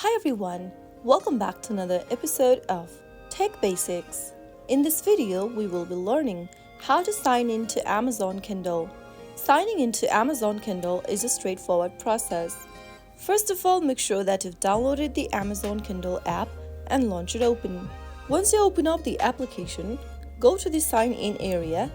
Hi everyone, welcome back to another episode of Tech Basics. In this video, we will be learning how to sign in to Amazon Kindle. Signing into Amazon Kindle is a straightforward process. First of all, make sure that you've downloaded the Amazon Kindle app and launch it open. Once you open up the application, go to the sign in area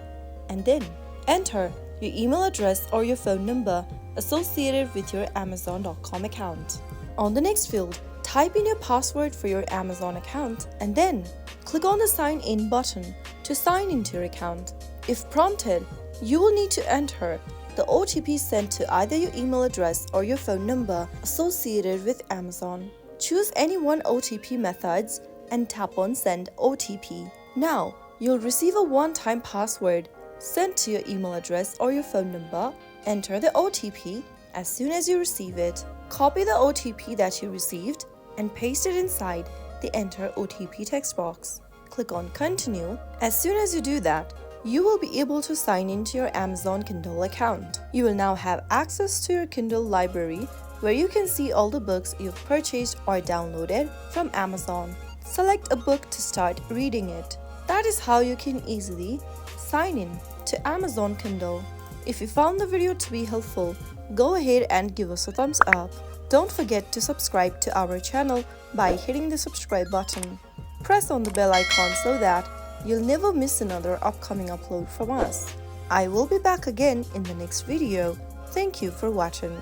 and then enter your email address or your phone number associated with your Amazon.com account. On the next field, type in your password for your Amazon account and then click on the Sign In button to sign into your account. If prompted, you will need to enter the OTP sent to either your email address or your phone number associated with Amazon. Choose any one OTP methods and tap on Send OTP. Now, you'll receive a one-time password sent to your email address or your phone number. Enter the OTP as soon as you receive it. Copy the OTP that you received and paste it inside the Enter OTP text box. Click on Continue. As soon as you do that, you will be able to sign into your Amazon Kindle account. You will now have access to your Kindle library where you can see all the books you've purchased or downloaded from Amazon. Select a book to start reading it. That is how you can easily sign in to Amazon Kindle. If you found the video to be helpful, go ahead and give us a thumbs up. Don't forget to subscribe to our channel by hitting the subscribe button. Press on the bell icon so that you'll never miss another upcoming upload from us. I will be back again in the next video. Thank you for watching.